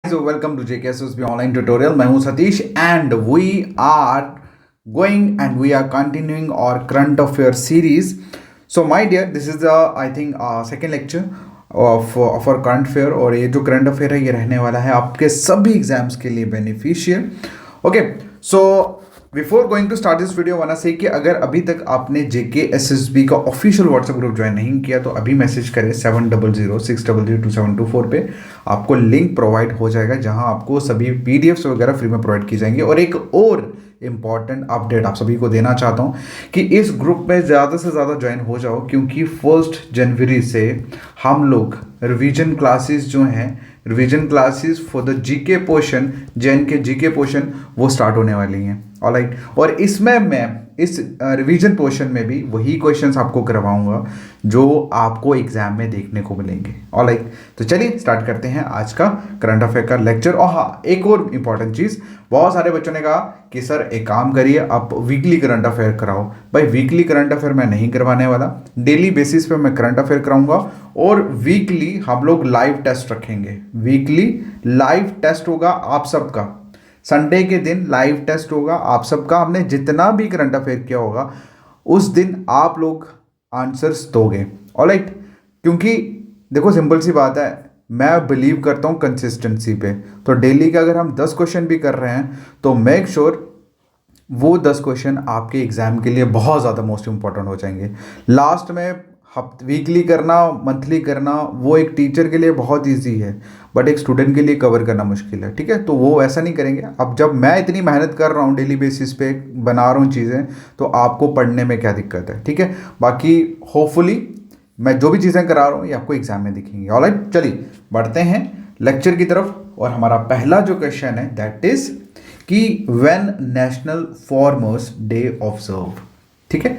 So welcome to JKSSB online tutorial. मैं हूं Satish and we are going and we are continuing our current affair series. So my dear, this is the I think second lecture of our current affair और ये जो current affair है ये रहने वाला है आपके सभी एग्जाम्स के लिए beneficial. Okay so before going to start this video wanna say कि अगर अभी तक आपने JKSSB का ऑफिशियल व्हाट्सएप ग्रुप ज्वाइन नहीं किया तो अभी मैसेज करें 7006002724 पे. आपको लिंक प्रोवाइड हो जाएगा जहां आपको सभी PDFs वगैरह फ्री में प्रोवाइड की जाएंगी. और एक और इम्पॉर्टेंट अपडेट आप सभी को देना चाहता हूं कि इस ग्रुप में ज़्यादा से ज़्यादा ज्वाइन हो जाओ क्योंकि 1 जनवरी से हम लोग रिवीजन क्लासेस जो हैं revision classes for the GK portion Jain के जीके पोर्शन वो स्टार्ट होने वाली हैं. ऑलराइट, और इसमें मैं इस रिवीजन पोर्शन में भी वही क्वेश्चंस आपको करवाऊंगा जो आपको एग्जाम में देखने को मिलेंगे. ऑलराइट, तो चलिए स्टार्ट करते हैं आज का करंट अफेयर का लेक्चर. और हाँ, एक और इम्पॉर्टेंट चीज़, बहुत सारे बच्चों ने कहा कि सर एक काम करिए आप वीकली करंट अफेयर कराओ. भाई वीकली करंट अफेयर मैं नहीं करवाने वाला, डेली बेसिस पे मैं करंट अफेयर कराऊंगा और वीकली हम लोग लाइव टेस्ट रखेंगे. वीकली लाइव टेस्ट होगा आप सबका, संडे के दिन लाइव टेस्ट होगा आप सबका. हमने जितना भी करंट अफेयर किया होगा उस दिन आप लोग आंसर्स दोगे. ऑलराइट, क्योंकि देखो सिंपल सी बात है, मैं बिलीव करता हूँ कंसिस्टेंसी पे. तो डेली का अगर हम 10 क्वेश्चन भी कर रहे हैं तो मेक श्योर वो 10 क्वेश्चन आपके एग्जाम के लिए बहुत ज़्यादा मोस्ट इंपॉर्टेंट हो जाएंगे. लास्ट में वीकली करना, मंथली करना वो एक टीचर के लिए बहुत इजी है बट एक स्टूडेंट के लिए कवर करना मुश्किल है. ठीक है, तो वो ऐसा नहीं करेंगे. अब जब मैं इतनी मेहनत कर रहा हूँ डेली बेसिस पे बना रहा हूँ चीज़ें तो आपको पढ़ने में क्या दिक्कत है. ठीक है, बाकी होपफुली मैं जो भी चीज़ें करा रहा हूँ ये आपको एग्जाम में दिखेंगी. ऑलराइट, चलिए बढ़ते हैं लेक्चर की तरफ. और हमारा पहला जो क्वेश्चन है दैट इज कि when national farmers day observe. ठीक है,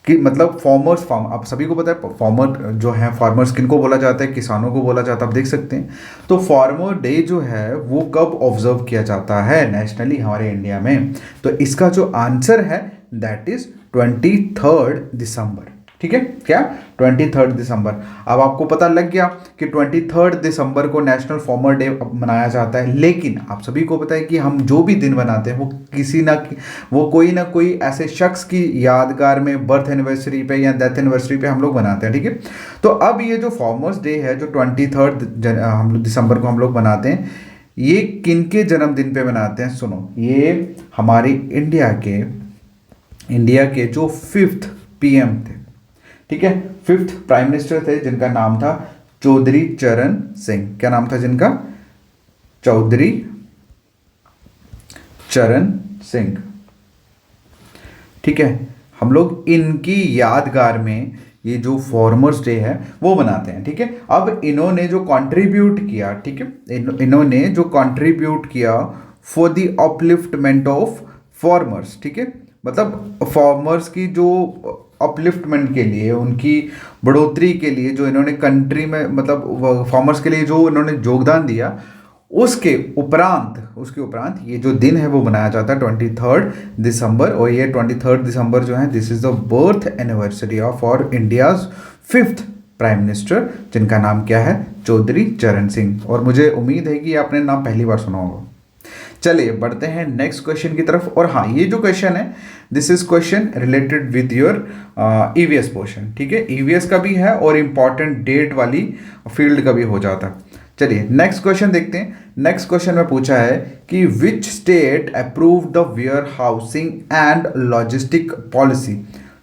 कि मतलब फार्मर्स आप सभी को पता है फार्मर जो है, फार्मर्स किनको बोला जाता है, किसानों को बोला जाता है. आप देख सकते हैं तो फार्मर डे जो है वो कब ऑब्जर्व किया जाता है नेशनली हमारे इंडिया में. तो इसका जो आंसर है दैट इज 23 दिसंबर. ठीक है, क्या 23 दिसंबर. अब आपको पता लग गया कि 23 दिसंबर को नेशनल फार्मर डे मनाया जाता है. लेकिन आप सभी को पता है कि हम जो भी दिन बनाते हैं वो कोई ना कोई ऐसे शख्स की यादगार में बर्थ एनिवर्सरी पे या डेथ एनिवर्सरी पे हम लोग बनाते हैं. ठीक है, तो अब ये जो फार्मर्स डे है जो 23 हम लोग दिसंबर को हम लोग मनाते हैं, ये किन के जन्मदिन पे मनाते हैं. सुनो, ये हमारे इंडिया के जो 5th PM थे. ठीक है, 5th प्राइम मिनिस्टर थे जिनका नाम था चौधरी चरण सिंह. क्या नाम था जिनका? चौधरी चरण सिंह. ठीक है, हम लोग इनकी यादगार में ये जो फार्मर्स डे है वो मनाते हैं. ठीक है, अब इन्होंने जो कंट्रीब्यूट किया, ठीक है, इन्होंने जो कंट्रीब्यूट किया for the upliftment of farmers. ठीक है, मतलब फार्मर्स की जो अपलिफ्टमेंट के लिए, उनकी बढ़ोतरी के लिए जो इन्होंने कंट्री में मतलब फार्मर्स के लिए जो इन्होंने योगदान दिया, उसके उपरांत ये जो दिन है वो मनाया जाता है 23 दिसंबर. और ये 23 दिसंबर जो है this is the birth anniversary of और इंडियाज 5th प्राइम मिनिस्टर जिनका नाम क्या है? चौधरी चरण सिंह. और मुझे उम्मीद है कि आपने नाम पहली बार सुना होगा. चलिए बढ़ते हैं नेक्स्ट क्वेश्चन की तरफ. और हाँ, ये जो क्वेश्चन है this is question related with your EVS portion. ठीक है, EVS का भी है और इंपॉर्टेंट डेट वाली फील्ड का भी हो जाता है. चलिए नेक्स्ट क्वेश्चन देखते हैं. नेक्स्ट क्वेश्चन में पूछा है कि which state approve the warehousing and logistic policy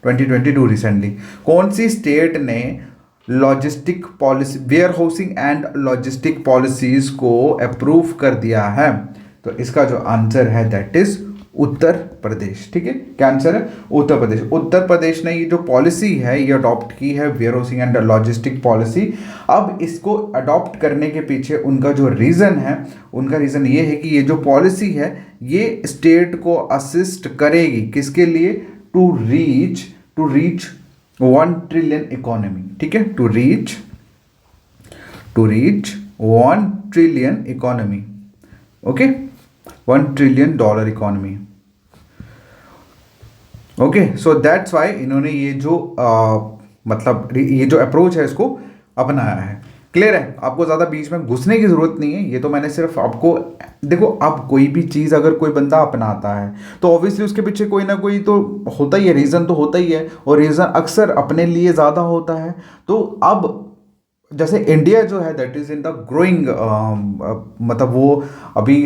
2022 recently. कौन सी स्टेट ने logistic policy, warehousing and logistic policies को अप्रूव कर दिया है? तो इसका जो आंसर है दैट इज उत्तर प्रदेश. ठीक है, क्या आंसर है? उत्तर प्रदेश. उत्तर प्रदेश ने ये जो पॉलिसी है ये अडॉप्ट की है, warehousing and logistic policy. अब इसको अडॉप्ट करने के पीछे उनका जो रीज़न है, उनका रीज़न ये है कि ये जो पॉलिसी है ये स्टेट को असिस्ट करेगी किसके लिए? To reach 1 trillion economy. ठीक है, to reach 1 trillion economy. Okay, $1 trillion economy. Okay, so that's why इन्होंने ये जो मतलब ये जो अप्रोच है इसको अपनाया है. क्लियर है? आपको ज़्यादा बीच में घुसने की ज़रूरत नहीं है, ये तो मैंने सिर्फ आपको, देखो अब कोई भी चीज़ अगर कोई बंदा अपनाता है तो ऑब्वियसली उसके पीछे कोई ना कोई तो होता ही है, रीज़न तो होता ही है, और रीज़न अक्सर अपने लिए ज़्यादा होता है। तो अब जैसे इंडिया जो है that is in the growing, मतलब वो अभी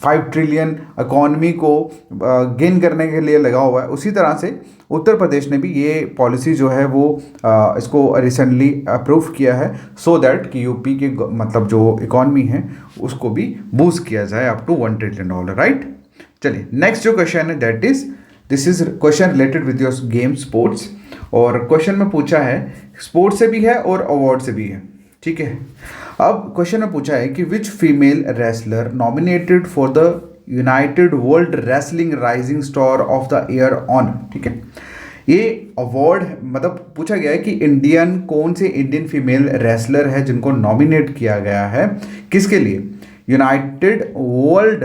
5 ट्रिलियन इकॉनमी को गेन करने के लिए लगा हुआ है, उसी तरह से उत्तर प्रदेश ने भी ये पॉलिसी जो है वो इसको रिसेंटली अप्रूव किया है, सो दैट कि यूपी के मतलब जो इकॉनमी है उसको भी बूस्ट किया जाए अप टू $1 ट्रिलियन, राइट। चलिए नेक्स्ट जो क्वेश्चन है that is, this is question related with your game sports, और क्वेश्चन में पूछा है स्पोर्ट्स से भी है और अवार्ड से भी है, ठीक है। अब क्वेश्चन में पूछा है कि which female wrestler nominated for the United World Wrestling Rising Star of the Year honour, ठीक है। ये अवार्ड मतलब पूछा गया है कि कौन से इंडियन फीमेल रेसलर है जिनको नॉमिनेट किया गया है, किसके लिए, United World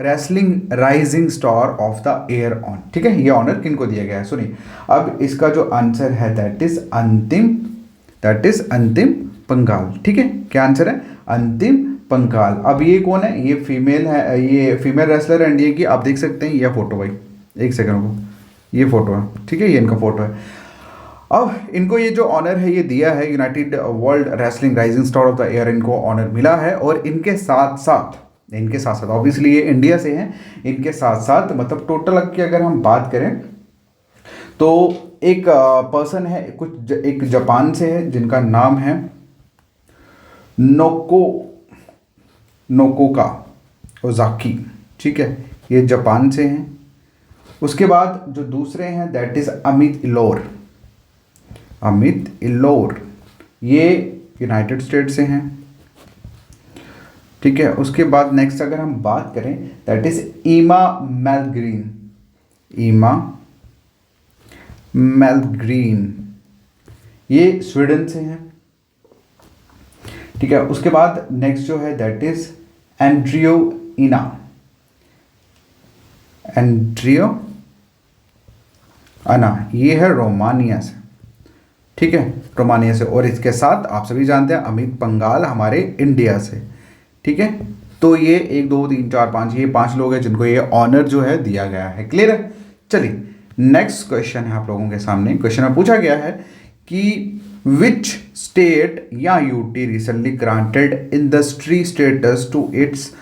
Wrestling Rising Star of the year on, ठीक है। ये ऑनर किनको दिया गया है, सुनिए। अब इसका जो आंसर है दैट इज अंतिम पंघाल, ठीक है। क्या आंसर है, अंतिम पंघाल। अब ये कौन है, ये फीमेल है, ये फीमेल रेसलर है इंडिया की, आप देख सकते हैं ये फोटो, भाई एक सेकंड को, ये फोटो है, ठीक है, ये इनका फोटो है। अब इनको ये जो ऑनर है ये दिया है, United World Wrestling Rising Star of the year इनको ऑनर मिला है, और इनके साथ साथ ऑब्वियसली ये इंडिया से हैं, इनके साथ साथ मतलब टोटल की अगर हम बात करें तो एक पर्सन है एक जापान से है जिनका नाम है नोकोका ओजाकी, ठीक है, ये जापान से हैं। उसके बाद जो दूसरे हैं दैट इज अमित इलोर, ये यूनाइटेड स्टेट से हैं, ठीक है। उसके बाद नेक्स्ट अगर हम बात करें दैट इज ईमा मेलग्रीन, ये स्वीडन से हैं, ठीक है। उसके बाद नेक्स्ट जो है दैट इज एंड्रियो अना, ये है रोमानिया से, ठीक है, रोमानिया से। और इसके साथ आप सभी जानते हैं अमित पंघाल हमारे इंडिया से, ठीक है। तो ये 1 2 3 4 5 ये 5 लोग हैं जिनको ये ऑनर जो है दिया गया है, क्लियर है। चलिए नेक्स्ट क्वेश्चन है आप लोगों के सामने। क्वेश्चन में पूछा गया है कि विच स्टेट या UT recently granted industry status to its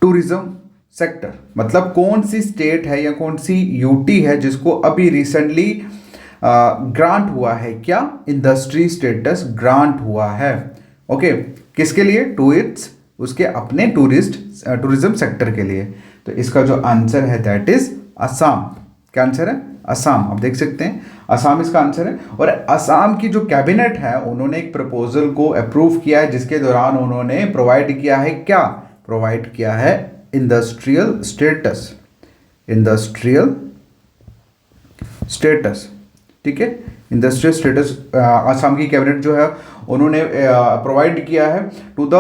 tourism sector, मतलब कौन सी स्टेट है या कौन सी यूटी है जिसको अभी रिसेंटली ग्रांट हुआ है, क्या इंडस्ट्री स्टेटस ग्रांट हुआ है, ओके, किसके लिए, टू इट्स उसके अपने टूरिज्म सेक्टर के लिए। तो इसका जो आंसर है दैट इज असम। क्या आंसर है, असम। आप देख सकते हैं असम इसका आंसर है। और असम की जो कैबिनेट है उन्होंने एक प्रपोजल को अप्रूव किया है जिसके दौरान उन्होंने प्रोवाइड किया है, क्या प्रोवाइड किया है, इंडस्ट्रियल स्टेटस, ठीक है, इंडस्ट्रियल स्टेटस असम की कैबिनेट जो है उन्होंने प्रोवाइड किया है to the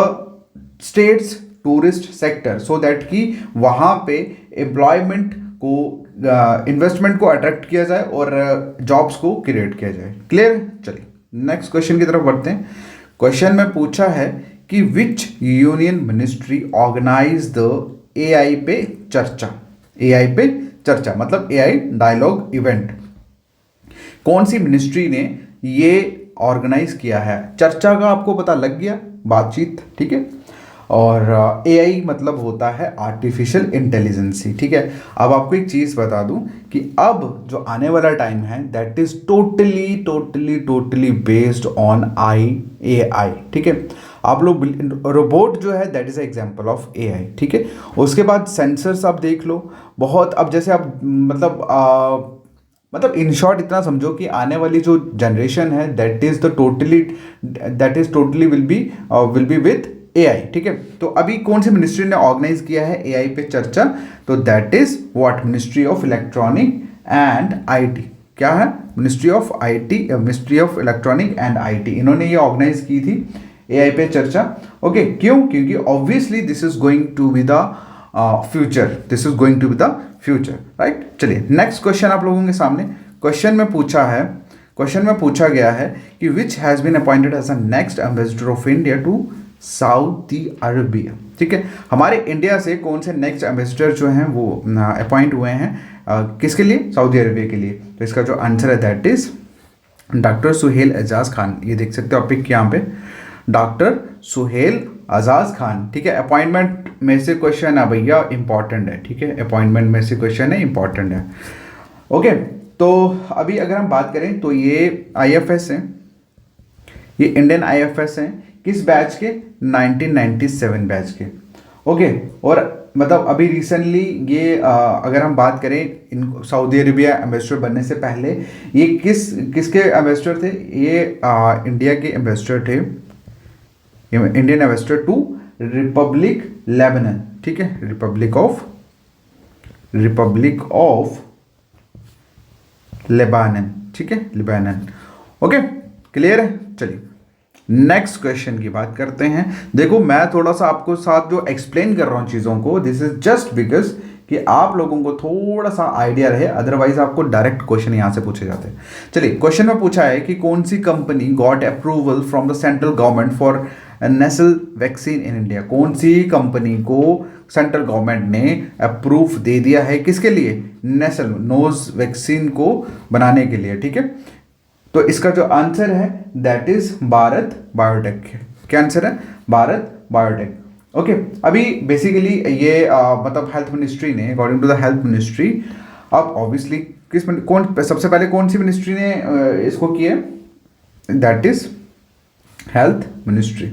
states tourist sector, so that कि वहाँ पे एम्प्लॉयमेंट को इन्वेस्टमेंट को अट्रैक्ट किया जाए और जॉब्स को क्रिएट किया जाए, क्लियर। चलिए नेक्स्ट क्वेश्चन की तरफ बढ़ते हैं। क्वेश्चन में पूछा है कि which union ministry organise the AI पे चर्चा मतलब एआई डायलॉग इवेंट, कौन सी मिनिस्ट्री ने ये ऑर्गेनाइज किया है। चर्चा का आपको पता लग गया, बातचीत, ठीक है। और एआई मतलब होता है आर्टिफिशियल इंटेलिजेंसी, ठीक है। अब आपको एक चीज़ बता दूं कि अब जो आने वाला टाइम है that is totally based on AI, ठीक है। आप लोग रोबोट जो है that is example of AI, ठीक है। उसके बाद सेंसर्स आप देख लो बहुत, अब जैसे आप मतलब इन शॉर्ट इतना समझो कि आने वाली जो जनरेशन है that is totally will be with AI, ठीक है। तो अभी कौन सी मिनिस्ट्री ने ऑर्गेनाइज किया है एआई पे चर्चा, तो that is what, ministry of electronic and IT. क्या है, ministry of electronic and IT, इन्होंने ये ऑर्गेनाइज की थी एआई पे चर्चा, ओके। क्यों, क्योंकि obviously this is going to be the future, right. चलिए नेक्स्ट क्वेश्चन आप लोगों के सामने। क्वेश्चन में पूछा है क्वेश्चन में पूछा गया है कि which has been appointed as a next ambassador of India to Saudi Arabia. ठीक है, हमारे इंडिया से कौन से नेक्स्ट एम्बेसडर जो हैं वो अपॉइंट हुए हैं किसके लिए? सऊदी अरबिया के लिए। तो इसका जो आंसर है that is doctor Suhel Ajaz Khan. ये देख सकते हो आप पिक यहाँ पे, डॉक्टर सुहेल एजाज खान। ठीक है, अपॉइंटमेंट में से क्वेश्चन है भैया, इंपॉर्टेंट है। ठीक है, अपॉइंटमेंट में से क्वेश्चन है, इंपॉर्टेंट है। ओके, तो अभी अगर हम बात करें तो ये IFS हैं, ये इंडियन IFS हैं, किस बैच के? 1997 बैच के। ओके, और मतलब अभी रिसेंटली ये अगर हम बात करें इन सऊदी अरेबिया एम्बेसडर बनने से पहले ये किसके एम्बेसडर थे? ये इंडिया के एम्बेसडर थे, Indian ambassador to republic Lebanon. ठीक है, रिपब्लिक ऑफ लेबानन। ठीक है, लेबानन। ओके, क्लियर है? चलिए नेक्स्ट क्वेश्चन की बात करते हैं। देखो मैं थोड़ा सा आपको साथ जो एक्सप्लेन कर रहा हूं चीज़ों को, दिस इज जस्ट बिकॉज कि आप लोगों को थोड़ा सा आइडिया रहे, अदरवाइज आपको डायरेक्ट क्वेश्चन यहां से पूछे जाते हैं। चलिए, क्वेश्चन में पूछा है कि कौन सी company got approval from the central government for nasal vaccine in India. कौन सी कंपनी को सेंट्रल गवर्नमेंट ने अप्रूव दे दिया है किसके लिए? नेसल नोज वैक्सीन को बनाने के लिए। ठीक है, तो इसका जो आंसर है दैट इज भारत बायोटेक। क्या आंसर है? भारत बायोटेक। ओके, अभी बेसिकली ये मतलब हेल्थ मिनिस्ट्री ने, according to the health ministry, अब ऑब्वियसली कौन सबसे पहले कौन सी मिनिस्ट्री ने इसको किया? That is health ministry.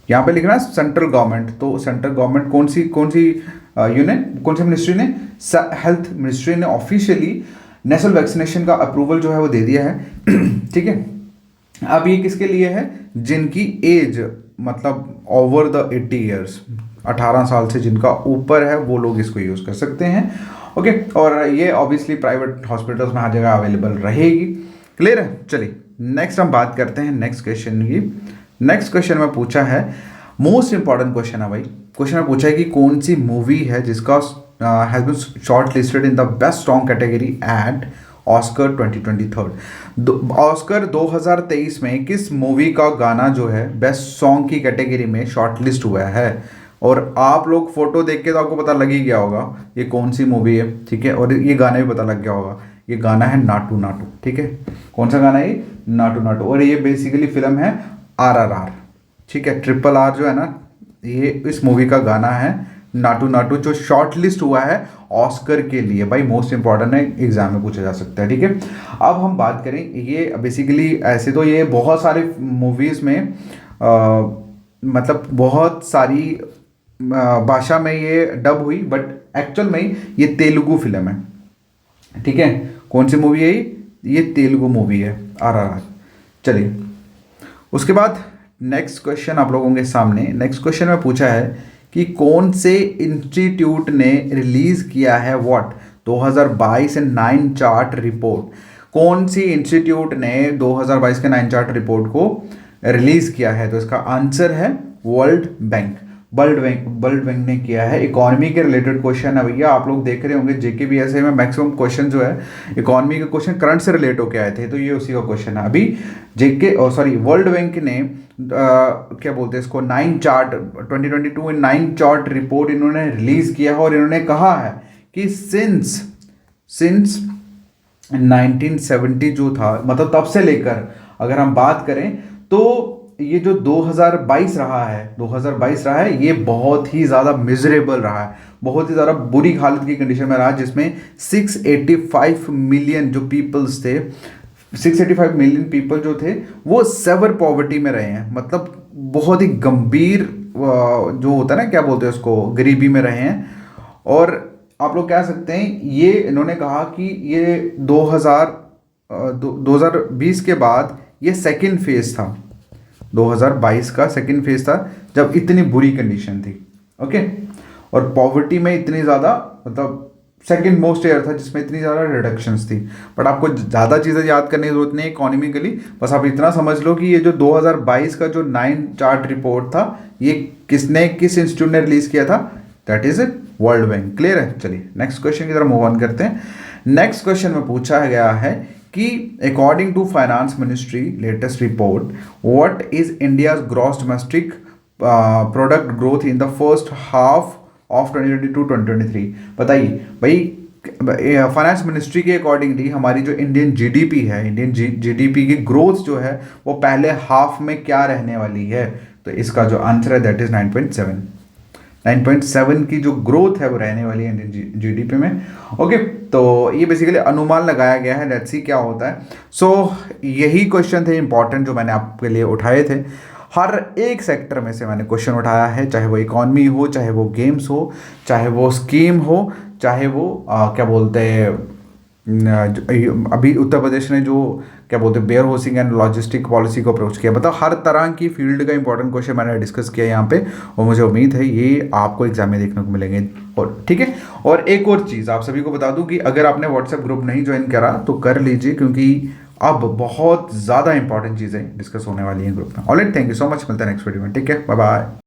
यहाँ पे लिखना है सेंट्रल गवर्नमेंट, तो सेंट्रल गवर्नमेंट कौन सी यूनिट, कौन सी मिनिस्ट्री ने? हेल्थ मिनिस्ट्री ने ऑफिशियली नेशनल वैक्सीनेशन का अप्रूवल जो है वो दे दिया है। ठीक है, अब ये किसके लिए है? जिनकी एज मतलब ओवर द 80 ईयर्स, 18 साल से जिनका ऊपर है वो लोग इसको यूज़ कर सकते हैं। ओके, और ये ऑब्वियसली प्राइवेट हॉस्पिटल्स में हर जगह अवेलेबल रहेगी। क्लियर है? चलिए नेक्स्ट हम बात करते हैं नेक्स्ट क्वेश्चन की। नेक्स्ट क्वेश्चन में पूछा है, मोस्ट इंपॉर्टेंट क्वेश्चन है भाई। क्वेश्चन में पूछा है कि कौन सी मूवी है जिसका has been shortlisted in the best song category at Oscar 2023। Oscar 2023 में किस मूवी का गाना जो है बेस्ट सॉन्ग की कैटेगरी में शॉर्टलिस्ट हुआ है? और आप लोग फोटो देख के तो आपको पता लग ही गया होगा ये कौन सी मूवी है। ठीक है, और ये गाना भी पता लग गया होगा, ये गाना है नाटू नाटू। ठीक है, कौन सा गाना है ये? नाटू नाटू। और ये बेसिकली फिल्म है RRR। ठीक है, RRR जो है ना, ये इस मूवी का गाना है नाटू नाटू, जो शॉर्ट लिस्ट हुआ है ऑस्कर के लिए। भाई मोस्ट इंपॉर्टेंट है, एग्जाम में पूछा जा सकता है। ठीक है, अब हम बात करें, ये बेसिकली ऐसे तो ये बहुत सारे मूवीज़ में मतलब बहुत सारी भाषा में ये डब हुई, बट एक्चुअल में ये तेलुगु फिल्म है। ठीक है, कौन सी मूवी है ये तेलुगु मूवी है RRR। चलिए उसके बाद नेक्स्ट क्वेश्चन आप लोगों के सामने, नेक्स्ट क्वेश्चन में पूछा है कि कौन से इंस्टीट्यूट ने रिलीज किया है व्हाट 2022 नाइन चार्ट रिपोर्ट। कौन सी इंस्टीट्यूट ने 2022 के 9 चार्ट रिपोर्ट को रिलीज किया है? तो इसका आंसर है वर्ल्ड बैंक। वर्ल्ड बैंक ने किया है। इकोनॉमी के रिलेटेड क्वेश्चन है भैया, आप लोग देख रहे होंगे JKBSA में मैक्सिमम क्वेश्चन जो है इकोनॉमी के क्वेश्चन करंट से रिलेट होकर आए थे, तो ये उसी का क्वेश्चन है। अभी वर्ल्ड बैंक ने क्या बोलते हैं इसको, 9 चार्ट 2022 इन 9 चार्ट रिपोर्ट इन्होंने रिलीज किया है, और इन्होंने कहा है कि सिंस 1970 जो था, मतलब तब से लेकर अगर हम बात करें तो ये जो 2022 रहा है ये बहुत ही ज़्यादा मिजरेबल रहा है, बहुत ही ज़्यादा बुरी हालत की कंडीशन में रहा, जिसमें 685 मिलियन जो पीपल्स थे, 685 मिलियन पीपल जो थे वो सेवर पॉवर्टी में रहे हैं। मतलब बहुत ही गंभीर जो होता है ना, क्या बोलते हैं उसको, गरीबी में रहे हैं। और आप लोग कह सकते हैं, ये इन्होंने कहा कि ये 2020 के बाद ये सेकेंड फेज था, 2022 का सेकेंड फेज था जब इतनी बुरी कंडीशन थी। ओके, और पॉवर्टी में इतनी ज़्यादा, मतलब सेकेंड मोस्ट ईयर था जिसमें इतनी ज़्यादा रिडक्शंस थी। बट आपको ज़्यादा चीज़ें याद करने की जरूरत नहीं है इकोनॉमिकली, बस आप इतना समझ लो कि ये जो 2022 का जो 9 चार्ट रिपोर्ट था, ये किस इंस्टीट्यूट ने रिलीज़ किया था? That is world bank. Clear है? चलिए नेक्स्ट क्वेश्चन की तरफ मूव ऑन करते हैं। नेक्स्ट क्वेश्चन में पूछा गया है कि according to finance ministry latest report, what is India's gross domestic product growth in the first half of 2022-2023। बताइए भाई, फाइनेंस मिनिस्ट्री के अकॉर्डिंगली हमारी जो इंडियन जीडीपी है, इंडियन जीडीपी की ग्रोथ जो है वो पहले हाफ में क्या रहने वाली है? तो इसका जो आंसर है दैट इज 9.7। 9.7 की जो ग्रोथ है वो रहने वाली है इंडियन जीडीपी में। ओके, तो ये बेसिकली अनुमान लगाया गया है, लेट्स सी क्या होता है। सो यही क्वेश्चन थे इंपॉर्टेंट जो मैंने आपके लिए उठाए थे। हर एक सेक्टर में से मैंने क्वेश्चन उठाया है, चाहे वो इकॉनमी हो, चाहे वो गेम्स हो, चाहे वो स्कीम हो, चाहे वो क्या बोलते हैं अभी उत्तर प्रदेश ने जो क्या बोलते हैं warehousing and logistic policy को अप्रोच किया। मतलब हर तरह की फील्ड का इंपॉर्टेंट क्वेश्चन मैंने डिस्कस किया यहाँ पे, और मुझे उम्मीद है ये आपको एग्जाम में देखने को मिलेंगे। और ठीक है, और एक और चीज़ आप सभी को बता दूं कि अगर आपने व्हाट्सएप ग्रुप नहीं ज्वाइन करा तो कर लीजिए, क्योंकि अब बहुत ज़्यादा इंपॉर्टेंट चीज़ें डिस्कस होने वाली हैं ग्रुप में। Alright, thank you so much, मिलता है नेक्स्ट वीडियो में। ठीक है, बाय बाय।